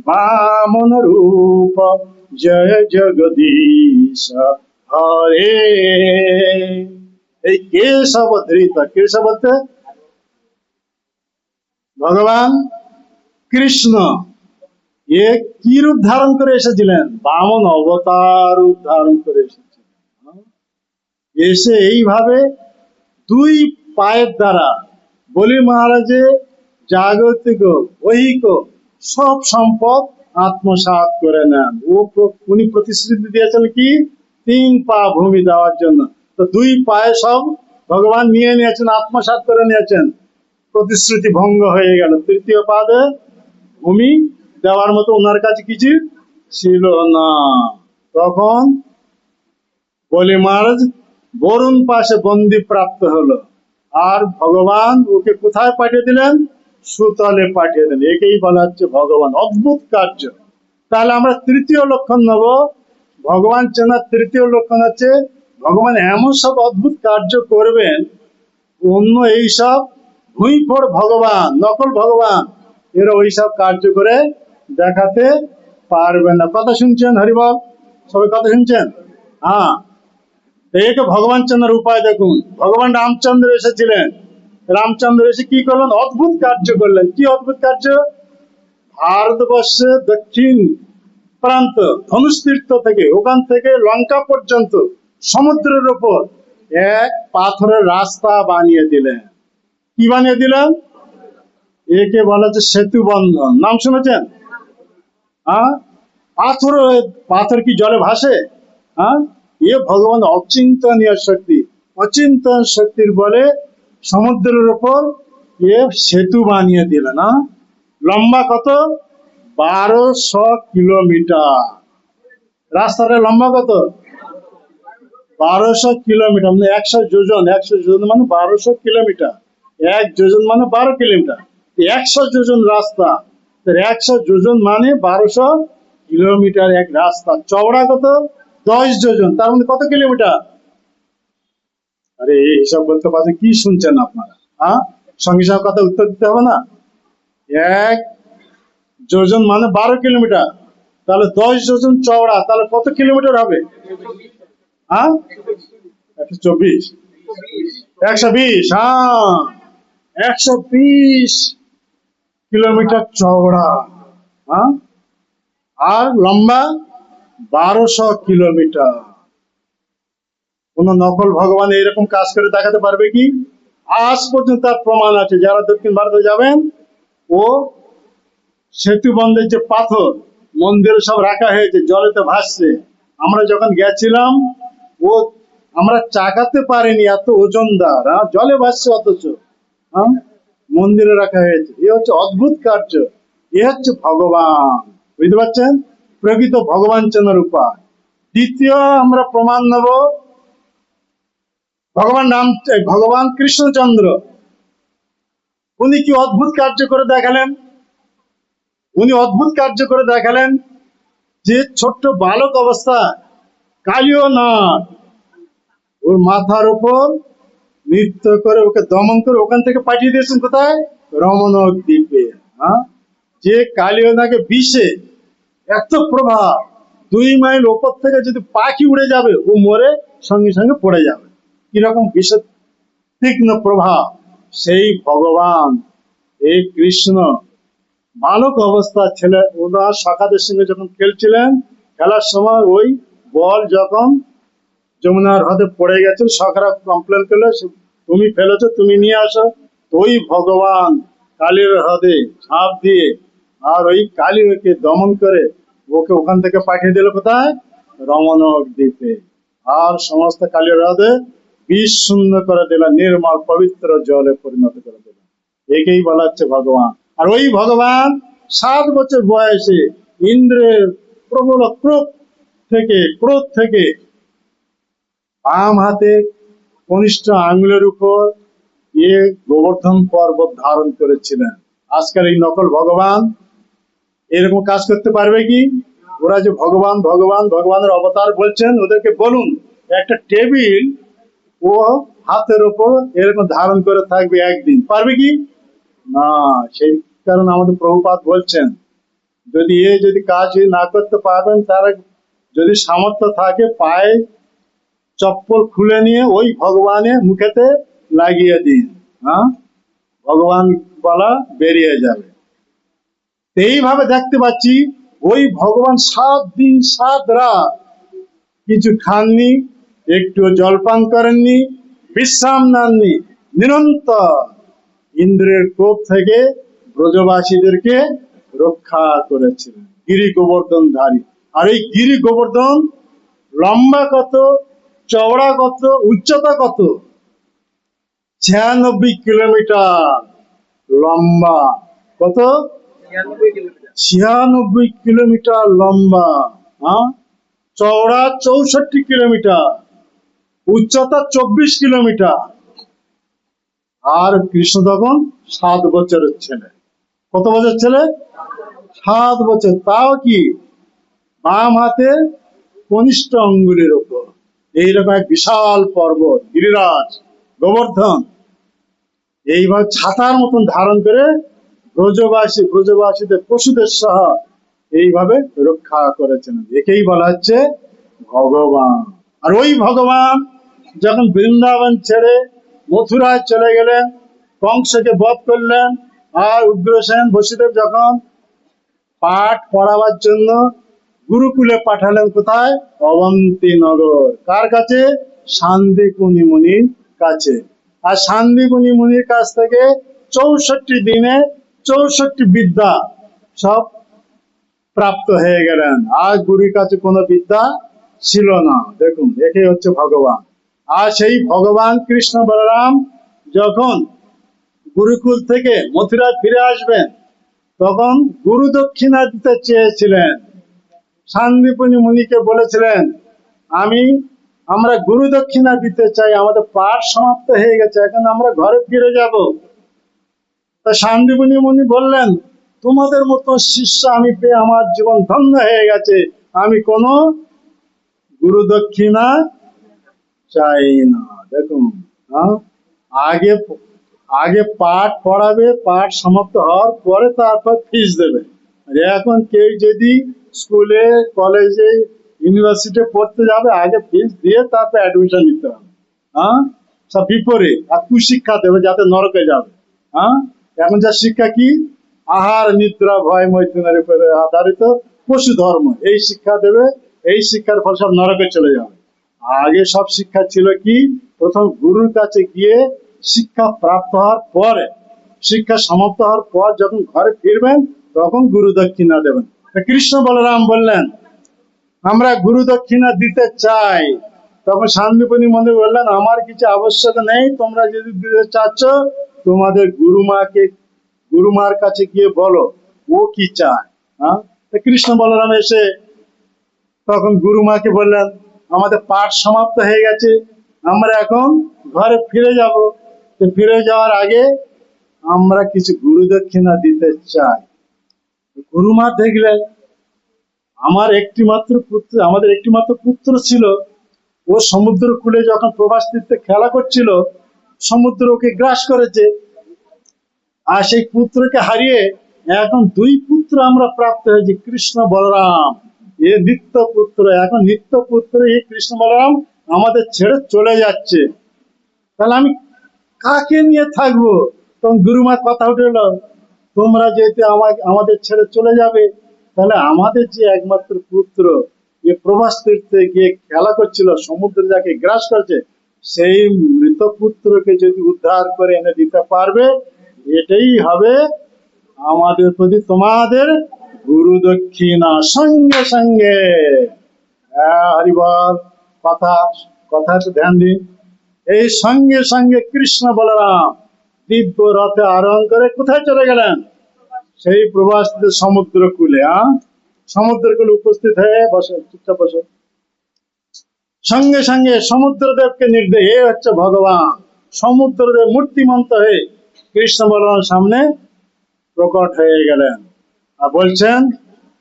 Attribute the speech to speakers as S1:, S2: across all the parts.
S1: বামন রূপ জয় জগদীশ হরে। এই কেশব ধৃত, কেশব বলতে ভগবান কৃষ্ণ এ কি রূপ ধারণ করে এসেছিলেন? বামন অবতার রূপ ধারণ করে এসেছিলেন। এসে এইভাবে দুই পায়ের দ্বারা বলি মহারাজের জাগতিক ঐহিক সব সম্পদ আত্মসাৎ করে নেন। উনি প্রতিশ্রুতি দিয়েছেন কি 3 পা ভূমি দেওয়ার জন্য, তো 2 পায়ে সব ভগবান নিয়ে নিয়েছেন, আত্মসাৎ করে নিয়েছেন। প্রতিশ্রুতি ভঙ্গ হয়ে গেল। 3য় পাদে ভূমি দেওয়ার মতো ওনার কাছে কিছু ছিল না। তখন বলি মহারাজ বরুণ পাশে বন্দি প্রাপ্ত হলো, আর ভগবান ওকে কোথায় পাঠিয়ে দিলেন? সুতলে পাঠিয়ে দিলেন। একেই বলা হচ্ছে ভগবান, অদ্ভুত কার্য। তাহলে আমরা 3য় লক্ষণ নেব। ভগবান চেনার 3য় লক্ষণ হচ্ছে ভগবান এমন সব অদ্ভুত কার্য করবেন, অন্য এইসব ভুঁইফোড় ভগবান, নকল ভগবান, এরা ওইসব কার্য করে দেখাতে পারবে না। কথা শুনছেন? হরিবল, সবাই কথা শুনছেন? হ্যাঁ, একে ভগবান চেনার উপায় দেখুন। ভগবান রামচন্দ্র এসেছিলেন, রামচন্দ্র এসে কি করলেন? অদ্ভুত কার্য করলেন। কি অদ্ভুত কার্য? ভারতবর্ষে দক্ষিণ প্রান্ত ধনুষ তীর্থ থেকে ওখান থেকে লঙ্কা পর্যন্ত সমুদ্রের উপর এক পাথরের রাস্তা বানিয়ে দিলেন। কি বানিয়ে দিলেন? একে বলা হচ্ছে সেতু বন্ধন। নাম শুনেছেন? হ্যাঁ, পাথর কি জলে ভাসে? হ্যাঁ, এ ভগবান অচিন্তনীয় শক্তি, অচিন্তন শক্তির বলে সমুদ্রের উপর এ সেতু বানিয়ে দিলেন। লম্বা কত? 1200 কিলোমিটার। রাস্তাটা লম্বা কত? 1200 কিলোমিটার, মানে 100 যোজন। 100 যোজন মানে 1200 কিলোমিটার। 1 যোজন মানে 12 কিলোমিটার। 100 যোজন রাস্তা, 100 যোজন মানে 1200 কিলোমিটার এক রাস্তা। চওড়া কত? 10 যোজন, তার মানে কত কিলোমিটার? আরে এই হিসাব বলতে পারছেন? কি শুনছেন আপনারা? হ্যাঁ, সঙ্গে সঙ্গে কথা উত্তর দিতে হবে না। 1 যোজন মানে 12 কিলোমিটার, তাহলে 10 যোজন চওড়া, তাহলে কত কিলোমিটার হবে? হ্যাঁ, 124, 120। হ্যাঁ, 120 কিলোমিটার চওড়া। হ্যাঁ, আর লম্বা 1200 কিলোমিটার। কোন নকল ভগবান এরকম কাজ করে দেখাতে পারবে কি? আজ পর্যন্ত তার প্রমাণ আছে। যারা দক্ষিণ ভারতে যাবেন, ও সেতু বন্ধের যে পাথর মন্দিরে সব রাখা হয়েছে, জলেতে ভাসছে। আমরা যখন গেছিলাম, ও আমরা চাকাতে পারিনি, এত ওজনদার। জলে ভাসছে, অথচ মন্দিরে রাখা হয়েছে। এ হচ্ছে অদ্ভুত কার্য, এ হচ্ছে ভগবান। বুঝতে পারছেন? প্রকৃত ভগবান চেনার উপায়। দ্বিতীয় আমরা প্রমাণ নেব ভগবান কৃষ্ণচন্দ্র। উনি কি অদ্ভুত কার্য করে দেখালেন? উনি অদ্ভুত কার্য করে দেখালেন যে ছোট্ট বালক অবস্থা, কালীয় নাগ ওর মাথার উপর নৃত্য করে ওকে দমন করে ওখান থেকে পাঠিয়ে দিয়েছেন কোথায়? রমণক দ্বীপে। যে কালীয় নাগে বিষে এত প্রভাব, 2 মাইল ওপর থেকে যদি পাখি উড়ে যাবে, ও মরে সঙ্গে সঙ্গে পড়ে যাবে। কিরকম বিষের তীক্ষ্ণ প্রভাব! সেই ভগবান এই কৃষ্ণ বালক অবস্থা ছেলে, ওনার সখাদের সঙ্গে যখন খেলছিলেন, খেলার সময় ওই বল যখন যমুনার হ্রদে পড়ে গেছিল, সখারা কমপ্লেন করলো, তুমি ফেলেছো, তুমি নিয়ে আসো। ওই ভগবান কালীর হ্রদে ঝাঁপ দিয়ে আর ওই কালীকে দমন করে ওকে ওখান থেকে পাঠিয়ে দিল কোথায়? রমণক দ্বীপে। আর সমস্ত কালীর হ্রদে বিষ শূন্য করে দিল, নির্মল পবিত্র জলে পরিণত করে দিল। একেই বলা হচ্ছে ভগবান। আর ওই ভগবান 7 বছর বয়সে ইন্দ্রের প্রবল ক্রোধ থেকে বাম হাতে কনিষ্ঠ আঙুলের উপর গোবর্ধন পর্বত ধারণ করেছিলেন। আজকাল এই নকল ভগবান এরকম কাজ করতে পারবে কি? ওরা যে ভগবান ভগবান ভগবানের অবতার বলছেন, ওদেরকে বলুন একটা টেবিল ও হাতের উপর এরকম ধারণ করে থাকবে একদিন, পারবে কি? না। সেই কারণে আমাদের প্রভুপাদ বলছেন যদি কাজ না করতে পারবেন, তারা যদি সামর্থ্য থাকে পায়ে চপ্পল খুলে নিয়ে ওই ভগবানের মুখেতে লাগিয়ে দিন, হ্যাঁ, ভগবান বলা বেরিয়ে যাবে। এইভাবে দেখতে পাচ্ছি ওই ভগবান 7 দিন 7 রাত কিছু খাননি, একটু জলপান করেননি, বিশ্রাম নেননি, নিরন্তর ইন্দ্রের কোপ থেকে ব্রজবাসীদেরকে রক্ষা করেছিলেন, গিরি গোবর্ধনধারী। আর এই গিরি গোবর্ধন লম্বা কত, চওড়া কত, উচ্চতা কত? 96 কিলোমিটার লম্বা। কত? 96 কিলোমিটার লম্বা। হ্যাঁ, চওড়া 64 কিলোমিটার, উচ্চতা 24 কিলোমিটার। আর কৃষ্ণ তখন 7 বছরের ছেলে। কত বছর ছেলে? 7 বছর। তাও কি বাম হাতে কনিষ্ঠ অঙ্গুলির ওপর এইরকম এক বিশাল পর্বত গিরিরাজ গোবর্ধন এইভাবে ছাতার মতন ধারণ করে ব্রজবাসীদের পশুদের সহ এইভাবে রক্ষা করেছেন। একেই বলা হচ্ছে ভগবান। আর ওই ভগবান যখন বৃন্দাবন ছেড়ে মথুরায় চলে গেলেন, কংসকে বধ করলেন, আর উগ্রসেন বসুদেব যখন পাঠ পড়াবার জন্য গুরুকুলে পাঠালেন, কোথায়? অবন্তীনগর। কার কাছে? শান্তিপুনি মুনির কাছে। আর শান্তিপুনি মুনির কাছ থেকে 64 দিনে 64 বিদ্যা সব প্রাপ্ত হয়ে গেলেন। আর গুরুর কাছে কোনো বিদ্যা ছিল না। দেখুন, একে হচ্ছে ভগবান। আর সেই ভগবান কৃষ্ণ বলরাম যখন গুরুকুল থেকে মথুরা ফিরে আসবেন, তখন গুরু দক্ষিণা দিতে চেয়েছিলেন। শান্তিপুনি মুনিকে বলেছিলেন, আমরা গুরু দক্ষিণা দিতে চাই, আমাদের পাঠ সমাপ্ত হয়ে গেছে, এখন আমরা ঘরে ফিরে যাব। তা শান্তিপুনি মুনি বললেন, তোমাদের মতো শিষ্য আমি পেয়ে আমার জীবন ধন্য হয়ে গেছে, আমি কোনো গুরু দক্ষিণা চাই না। দেখুন, হ্যাঁ, আগে আগে পাঠ পড়াবে, পাঠ সমাপ্ত হওয়ার পরে তারপর ফিস দেবে। আর এখন কেউ যদি স্কুলে, কলেজে, ইউনিভার্সিটি পড়তে যাবে, আগে ফিস দিয়ে তারপর অ্যাডমিশন নিতে হবে। হ্যাঁ, সব বিপরীত। আর কুশিক্ষা দেবে যাতে নরকে যাবে। হ্যাঁ, এখন যা শিক্ষা কি? আহার নিদ্রা ভয় মৈথুনের উপরে আধারিত পশু ধর্ম, এই শিক্ষা দেবে। এই শিক্ষার ফল সব নরকে চলে যাবে। আগে সব শিক্ষা ছিল কি? প্রথম গুরুর কাছে গিয়ে শিক্ষা প্রাপ্ত হওয়ার পরে, শিক্ষা সমাপ্ত হওয়ার পর যখন ঘরে ফিরবেন, তখন গুরু দক্ষিণা দেবেন। কৃষ্ণ বলরাম বললেন, আমরা গুরু দক্ষিণা দিতে চাই। তখন শান্তিপুনি মুনি বললেন, আমার কিছু আবশ্যক নেই, তোমরা যদি দিতে চাচ্ছ তোমাদের গুরুমার কাছে গিয়ে বলো ও কি চায়। হ্যাঁ, কৃষ্ণ বলরাম এসে তখন গুরুমাকে বললেন, আমাদের পাঠ সমাপ্ত হয়ে গেছে, আমরা এখন ঘরে ফিরে যাব। ফিরে যাওয়ার আগে আমরা কিছু গুরু দক্ষিণা দিতে চাই। গুরুমা দেখলেন, আমাদের একটিমাত্র পুত্র ছিল, ও সমুদ্র কূলে যখন প্রবাস তীর্থে খেলা করছিল, সমুদ্র ওকে গ্রাস করেছে। আর সেই পুত্রকে হারিয়ে এখন 2 পুত্র আমরা প্রাপ্ত হয়েছি, কৃষ্ণ বলরাম। এ নিত্য পুত্র, এখন নিত্য পুত্র এই কৃষ্ণ বলরাম আমাদের ছেড়ে চলে যাচ্ছে। তাহলে আমি কাকে নিয়ে থাকবো? তখন গুরুমার কথা উঠে এলো, তোমরা যেহেতু আমাদের ছেড়ে চলে যাবে, তাহলে আমাদের যে একমাত্র পুত্র যে প্রবাস তীর্থে গিয়ে খেলা করছিল, সমুদ্র যাকে গ্রাস করছে, সেই মৃত পুত্রকে যদি উদ্ধার করে এনে দিতে পারবে, এটাই হবে আমাদের প্রতি তোমাদের গুরু দক্ষিণা। সঙ্গে সঙ্গে হরিবল, কথা ধ্যান দিন। এই সঙ্গে সঙ্গে কৃষ্ণ বলরাম দিব্য রথে আরোহণ করে কোথায় চলে গেলেন? সেই প্রবাস সমুদ্র কূলে। সমুদ্র কূলে উপস্থিত হয়ে বসে, চুপচাপ বসে। সঙ্গে সঙ্গে সমুদ্রদেবকে নির্দেশ, এ হচ্ছে ভগবান। সমুদ্রদেব মূর্তিমন্ত হয়ে কৃষ্ণ বলরামের সামনে প্রকট হয়ে গেলেন আর বলছেন,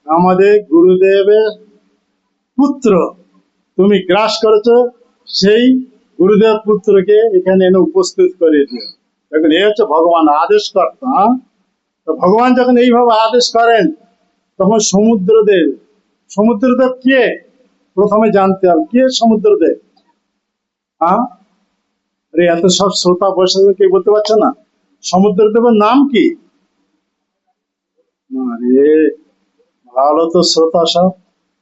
S1: আমাদের গুরুদেবের পুত্র তুমি গ্রাস করেছো, সেই গুরুদেব পুত্রকে এখানে এনে উপস্থিত করে দিও। দেখুন, এই হচ্ছে ভগবান, আদেশ কর্তা। তো ভগবান যখন এইভাবে আদেশ করেন, তখন সমুদ্রদেব, সমুদ্রদেব কে প্রথমে জানতে হবে, কে সমুদ্রদেব? হ্যাঁ, আরে এত সব শ্রোতা বসে আছে, কেউ বলতে পারছে না সমুদ্রদেবের নাম কি? আরে ভালো তো শ্রোতা সব,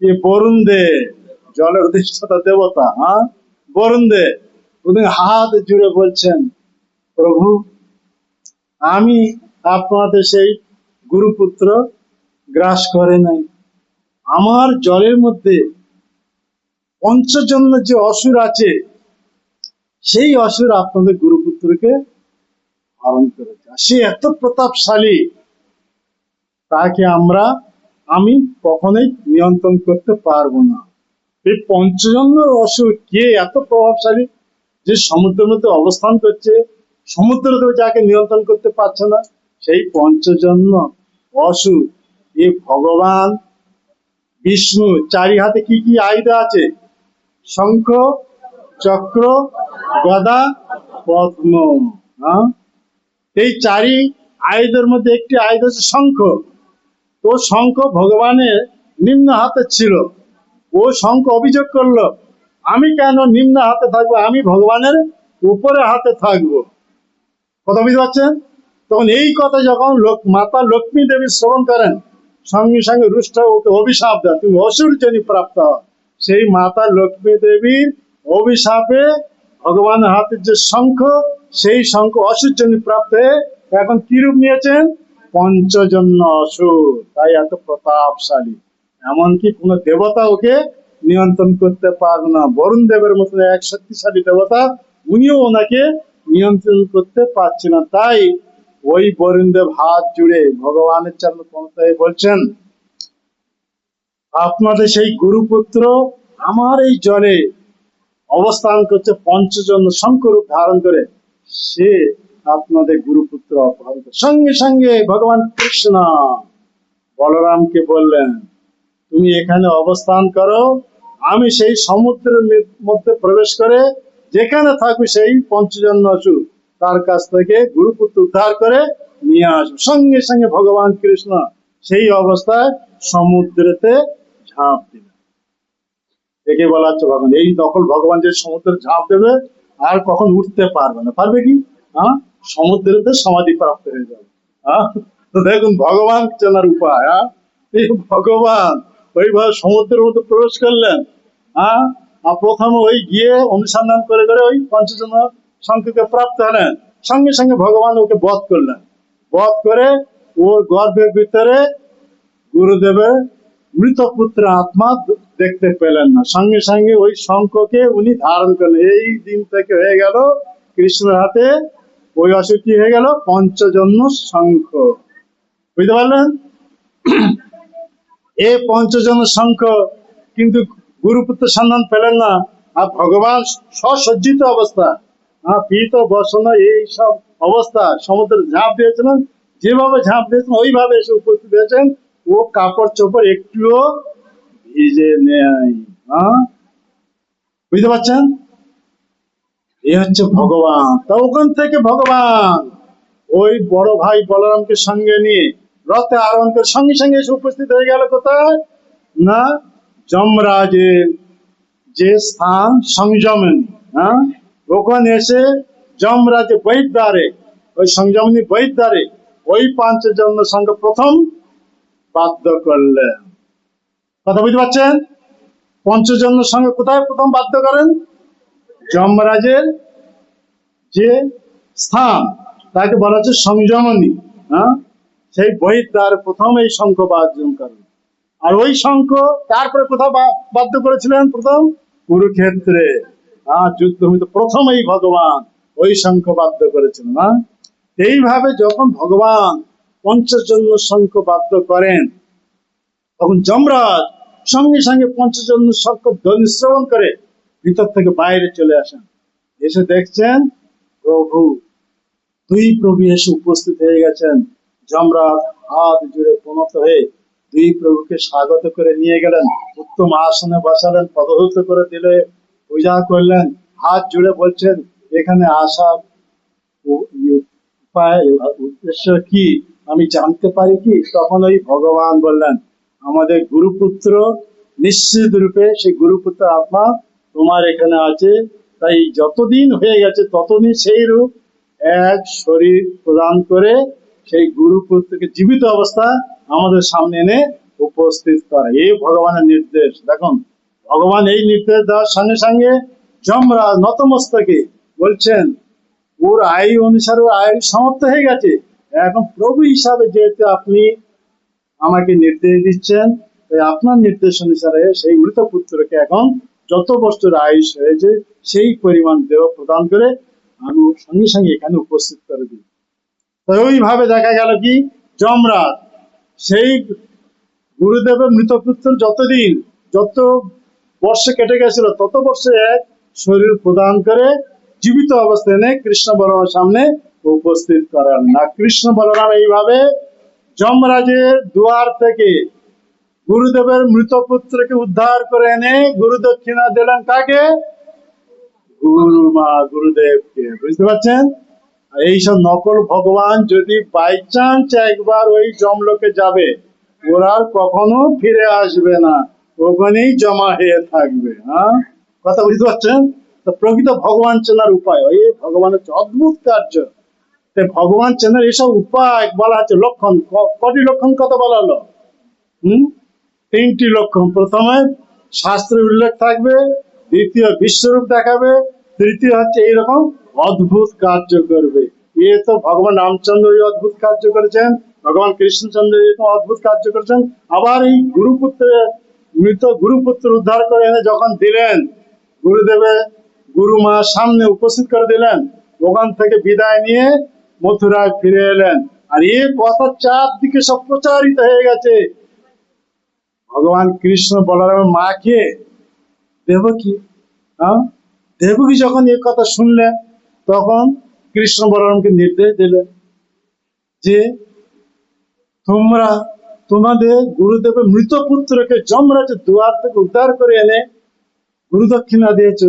S1: এ বরুণ দেব, জলের অধিষ্ঠাতা দেবতা। হ্যাঁ, বরুণ দেব ওদের হাত জুড়ে বলছেন, প্রভু আমি আপনাদের সেই গুরুপুত্র গ্রাস করে নাই, আমার জলের মধ্যে পঞ্চজন্য যে অসুর আছে, সেই অসুর আপনাদের গুরুপুত্রকে হরণ করেছে। সে এত প্রতাপশালী, তাকে আমি কখনোই নিয়ন্ত্রণ করতে পারবো না। এই পঞ্চজন্য অসুর কে এত প্রভাবশালী যে সমুদ্রের মধ্যে অবস্থান করছে, সমুদ্রদেব যাকে নিয়ন্ত্রণ করতে পারছে না, সেই পঞ্চজন্য অসুর এ ভগবান বিষ্ণু চারি হাতে কি কি আয়ুধ আছে? শঙ্খ, চক্র, গদা, পদ্ম। হ্যাঁ, এই চারি আয়ুধের মধ্যে একটি আয়ুধ হচ্ছে শঙ্খ। তো শঙ্খ ভগবানের নিম্ন হাতে ছিল। ও শঙ্খ অভিযোগ করলো, আমি কেন নিম্ন হাতে থাকবো, আমি ভগবানের উপরে হাতে থাকবো। কথা বুঝতে পারছেন? তখন এই কথা যখন মাতা লক্ষ্মী দেবী শ্রবণ করেন, সঙ্গে সঙ্গে রুষ্ট ওকে অভিশাপ দেয়, তুমি অসুর জনি প্রাপ্ত হও। সেই মাতা লক্ষ্মী দেবীর অভিশাপে ভগবানের হাতের যে শঙ্খ, সেই শঙ্খ অসুর জনি প্রাপ্ত হয়ে এখন কি রূপ নিয়েছেন? পঞ্চজন্য অসুর। তাই এত প্রতাপশালী, এমনকি কোন দেবতা ওকে নিয়ন্ত্রণ করতে পারবে না। বরুণ দেবের মতো এক শক্তিশালী দেবতা, উনিও ওনাকে নিয়ন্ত্রণ করতে পারছিল না। তাই ওই বরুণ দেব হাত জুড়ে ভগবানের চরণ পৌঁছায় বলছেন, আপনাদের সেই গুরুপুত্র আমার এই জলে অবস্থান করছে, পঞ্চজন্য শঙ্করূপ ধারণ করে, সে আপনাদের গুরুপুত্র অপহরণ করে। সঙ্গে সঙ্গে ভগবান কৃষ্ণ বলরামকে বললেন, তুমি এখানে অবস্থান করো, আমি সেই সমুদ্রের মধ্যে প্রবেশ করে যেখানে থাকবে সেই পঞ্চজন্য অসুর, তার কাছ থেকে গুরুপুত্র উদ্ধার করে নিয়ে আসবো। সঙ্গে সঙ্গে ভগবান কৃষ্ণ সেই অবস্থায় সমুদ্রেতে ঝাঁপ দিলেন। একে বলা হচ্ছে ভগবান। এই নকল ভগবান যে সমুদ্রে ঝাঁপ দেবে, আর কখন উঠতে পারবে না। পারবে কি? হ্যাঁ, সমুদ্রেতে সমাধি প্রাপ্ত হয়ে যাবে। হ্যাঁ, দেখুন ভগবান চেনার উপায়। হ্যাঁ, এই ভগবান ওইভাবে সমুদ্রের মধ্যে প্রবেশ করলেন। হ্যাঁ, আর প্রথমে ওই গিয়ে অনুসন্ধান করে করে ওই পঞ্চজন্য শঙ্খকে প্রাপ্ত হলেন। সঙ্গে সঙ্গে ভগবান ওকে বধ করলেন। বধ করে ওর গর্ভের ভিতরে গুরুদেবের মৃত পুত্র আত্মা দেখতে পেলেন না। সঙ্গে সঙ্গে ওই শঙ্খকে উনি ধারণ করলেন। এই দিন থেকে হয়ে গেল কৃষ্ণের হাতে ওই অসুর কি হয়ে গেল? পঞ্চজন্য শঙ্খ। বুঝতে পারলেন? এ পঞ্চজন্য শঙ্খ কিন্তু গুরুপুত্র সন্ধান পেলেন না। আর ভগবান সসজ্জিত অবস্থা, পীত বসন এই সব অবস্থা সমুদ্রে ঝাঁপ দিয়েছিলেন, যেভাবে ঝাঁপ দিয়েছেন ওইভাবে এসে উপস্থিত হয়েছেন। ও কাপড় চোপড় একটুও ভিজে নেই। বুঝতে পারছেন? এ হচ্ছে ভগবান। তা ওখান থেকে ভগবান ওই বড় ভাই বলরামকে সঙ্গে নিয়ে রথে আরোহণ করে সঙ্গে সঙ্গে এসে উপস্থিত হয়ে গেল কোথায়? না, যমরাজের যে স্থান সংযমনী, ওখানে এসে যমরাজের বৈদ্বারে, ওই সংযমনী বৈদ্বারে ওই পঞ্চজন্য শঙ্খ প্রথম বাদ্য করলেন। কথা বুঝতে পারছেন? পঞ্চজন্য শঙ্খ কোথায় প্রথম বাদ্য করেন? যমরাজের যে স্থান, তাকে বলা হচ্ছে সংযমনী। সেই বৈদ্বার প্রথম এই শঙ্খ বাদ্য করেন। আর ওই শঙ্খ তারপরে কোথাও বাদ্য করেছিলেন? প্রথম কুরুক্ষেত্রে যুদ্ধ হইতে প্রথম এই ভগবান ওই শঙ্খ বাদ্য করেছিলেন। এইভাবে যখন ভগবান পঞ্চজন্য শঙ্খ বাদ্য করেন, তখন যমরাজ সঙ্গে সঙ্গে পঞ্চজন্য শঙ্খ ধ্বনি শ্রবণ করে ভিতর থেকে বাইরে চলে আসেন। এসে দেখছেন প্রভু, দুই প্রভু এসে উপস্থিত হয়ে গেছেন। যমরাজ হাত জুড়ে প্রণত হয়ে দুই প্রভুকে স্বাগত করে নিয়ে গেলেন, উত্তম আসনে বসালেন, পদধূত করে দিলে, পূজা করলেন, হাত জুড়ে বলছেন এখানে আসার উপায় উদ্দেশ্য কি আমি জানতে পারি কি? তখন ওই ভগবান বললেন, আমাদের গুরুপুত্র, নিশ্চিত রূপে সেই গুরুপুত্র আত্মা তোমার এখানে আছে। তাই যতদিন হয়ে গেছে ততদিন সেই রূপ এক শরীর প্রদান করে সেই গুরুপুত্রকে জীবিত অবস্থা আমাদের সামনে এনে উপস্থিত করে। এই ভগবানের নির্দেশ। দেখুন, ভগবান এই নির্দেশ দেওয়ার সঙ্গে সঙ্গে যমরাজ নতমস্তকে বলছেন, ওর আয়ু অনুসারে ওর আয়ু সমাপ্ত হয়ে গেছে, এখন প্রভু হিসাবে যেহেতু আপনি আমাকে নির্দেশ দিচ্ছেন, তাই আপনার নির্দেশ অনুসারে সেই মৃত পুত্রকে এখন যত বছর আয়ুষ হয়েছে সেই পরিমাণ দেহ প্রদান করে আমি সঙ্গে সঙ্গে এখানে উপস্থিত করে দিই। তো ওইভাবে দেখা গেল কি, যমরাজ সেই গুরুদেবের মৃত পুত্র যত বর্ষে কেটে গেছিল তত বর্ষে এক শরীর প্রদান করে জীবিত অবস্থায় এনে কৃষ্ণ বলরামের সামনে উপস্থিত করেন না। কৃষ্ণ বলরাম এইভাবে যমরাজের দুয়ার থেকে গুরুদেবের মৃত পুত্রকে উদ্ধার করে এনে গুরু দক্ষিণা দিলেন কাকে? গুরুদেবকে। বুঝতে পারছেন? আর এইসব নকল ভগবান যদি বাই চান্স একবার ওই যমলোকে যাবে, ওরা আর কখনো ফিরে আসবে না, ওখানেই জমা হয়ে থাকবে। হ্যাঁ, কথা বুঝতে পারছেন? তো প্রকৃত ভগবান চেনার উপায়, এই ভগবানের অদ্ভুত কার্য। ভগবান চেনার এসব উপায় বলা আছে লক্ষণ। কটি লক্ষণ কথা বলা হলো? তিনটি লক্ষণ। প্রথমে শাস্ত্রের উল্লেখ থাকবে, দ্বিতীয় বিশ্বরূপ দেখাবে, তৃতীয় হচ্ছে এইরকম অদ্ভুত কার্য করবে। এ তো ভগবান রামচন্দ্র অদ্ভুত কার্য করেছেন, ভগবান কৃষ্ণচন্দ্র এরকম অদ্ভুত কার্য করেছেন। আবার এই মৃত গুরুপুত্র উদ্ধার করে এনে যখন দিলেন গুরুদেবে, গুরুমা সামনে উপস্থিত করে দিলেন, ওখান থেকে বিদায় নিয়ে মথুরায় ফিরে এলেন। আর এই কথা চারদিকে সব প্রচারিত হয়ে গেছে। ভগবান কৃষ্ণ বলরামের মাকে দেবকী, দেবকী যখন এই কথা শুনলেন, তখন কৃষ্ণ বলরামকে নির্দেশ দিলেন যে তোমরা তোমাদের গুরুদেবের মৃত পুত্রকে যমরাজের দুয়ার থেকে উদ্ধার করে এনে গুরু দক্ষিণা দিয়েছ,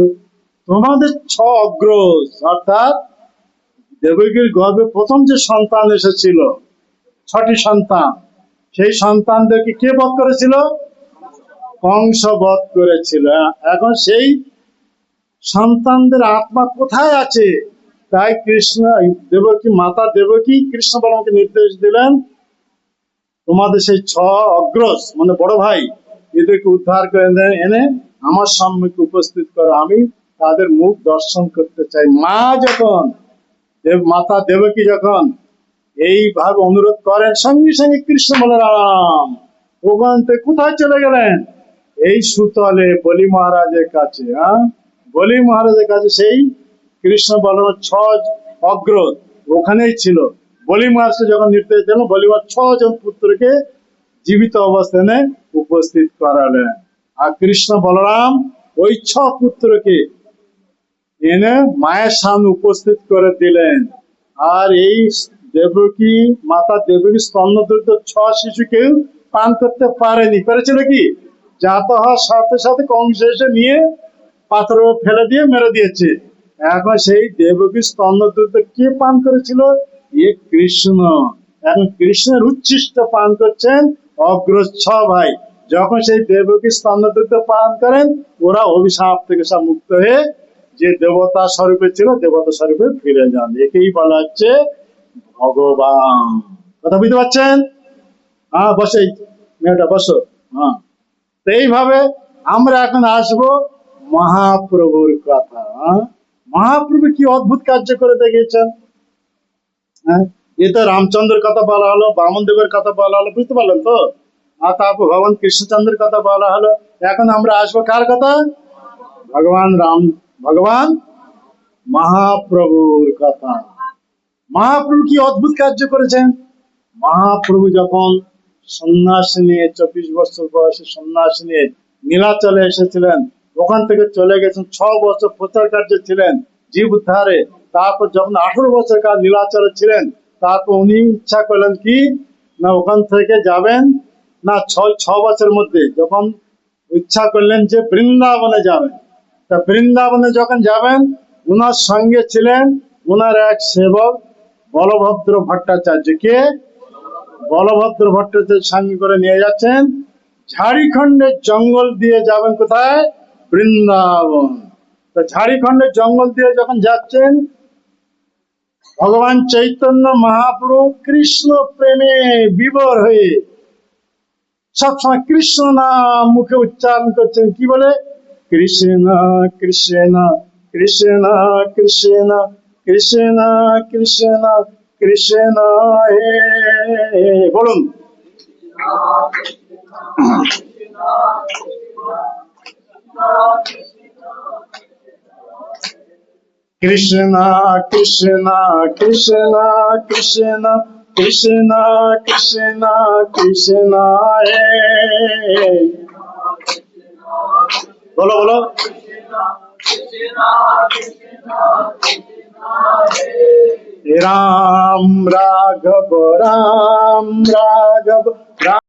S1: তোমাদের 6 অগ্রজ অর্থাৎ দেবকীর গর্ভে প্রথম যে সন্তান এসেছিল, 6টি সন্তান, সেই সন্তানদেরকে কে বধ করেছিল? কংস বধ করেছিল। এখন সেই সন্তানদের আত্মা কোথায় আছে? তাই কৃষ্ণ দেবকী, মাতা দেবকী কৃষ্ণ বলরামকে নির্দেশ দিলেন, তোমাদের সেই 6 অগ্রজ মানে বড় ভাই, এদেরকে উদ্ধার করে এনে আমার সম্মুখে উপস্থিত করো, আমি তাদের মুখ দর্শন করতে চাই। মাতা দেবকী যখন এইভাবে অনুরোধ করেন, সঙ্গে সঙ্গে কৃষ্ণ বলরাম ওখান থেকে কোথায় চলে গেলেন? এই সুতলে বলি মহারাজের কাছে। বলি মহারাজের কাছে সেই কৃষ্ণ বলরামের 6 অগ্রজ ওখানেই ছিল। বলি মহারাজকে যখন নির্দেশ দিলেন, বলি মহারাজ 6 জন পুত্রকে জীবিত অবস্থানে উপস্থিত করালেন। আর কৃষ্ণ বলরাম ওই 6 পুত্রকে এনে মায়ের সামনে উপস্থিত করে দিলেন। আর এই দেবকী, মাতা দেবকী স্তন্যদুগ্ধ 6 শিশুকেও পান করতে পারেনি। পেরেছিল কি? জাত হওয়ার সাথে সাথে কংস এসে নিয়ে পাথর ফেলে দিয়ে মেরে দিয়েছে। এখন সেই দেবকী স্তন্যদুগ্ধ কে পান করেছিল? কৃষ্ণ। এখন কৃষ্ণের উচ্ছিষ্ট পান করছেন অগ্রজ 6 ভাই। যখন সেই দেবকী স্তন্যদুগ্ধ পান করেন, ওরা অভিশাপ থেকে সব মুক্ত হয়ে যে দেবতা স্বরূপে ছিল দেবতা স্বরূপে ফিরে যান। একেই বলা হচ্ছে ভগবান। কথা বুঝতে পারছেন? বসে, মেয়েটা বসো। তো এইভাবে আমরা এখন আসবো মহাপ্রভুর কথা। মহাপ্রভু কি অদ্ভুত কার্য করে দেখিয়েছেন। এ তো রামচন্দ্রের কথা বলা হলো, বামন দেবের কথা বলা হলো, বুঝতে পারলেন তো? আর তারপর ভগবান কৃষ্ণচন্দ্রের কথা বলা হলো। এখন আমরা আসবো কার কথা? ভগবান মহাপ্রভুর কথা। মহাপ্রভু কি অদ্ভুত কার্য করেছেন। মহাপ্রভু যখন সন্ন্যাসী নিয়ে 24 বছর বয়সে সন্ন্যাসী নিয়ে নীলাচলে এসেছিলেন, ওখান থেকে চলে গেছেন, 6 বছর প্রচার কার্যে ছিলেন জীব উদ্ধারে। তারপর যখন 18 বছর কাল নীলাচলে ছিলেন, তারপর উনি ইচ্ছা করলেন কি না ওখান থেকে যাবেন না, 6 বছরের মধ্যে যখন ইচ্ছা করলেন যে বৃন্দাবনে যাবেন। তা বৃন্দাবনে যখন যাবেন, উনার সঙ্গে ছিলেন উনার এক সেবক বলভদ্র ভট্টাচার্য। কে? বলভদ্র ভট্টাচার্য সঙ্গে করে নিয়ে যাচ্ছেন ঝাড়খণ্ডের জঙ্গল দিয়ে যাবেন কোথায়? বৃন্দাবন। তো ঝাড়খণ্ডের জঙ্গল দিয়ে যখন যাচ্ছেন, ভগবান চৈতন্য মহাপ্রভু কৃষ্ণ প্রেমে বিভোর হয়ে সবসময় কৃষ্ণ নাম মুখে উচ্চারণ করছেন। কি বলে? কৃষ্ণ কৃষ্ণ কৃষ্ণ কৃষ্ণ কৃষ্ণ কৃষ্ণ কৃষ্ণ হে। বলুন, কৃষ্ণ কৃষ্ণ কৃষ্ণ কৃষ্ণ কৃষ্ণ কৃষ্ণ কৃষ্ণ হে। বলো বলো, রাম রাঘব রাম রাঘব রাম।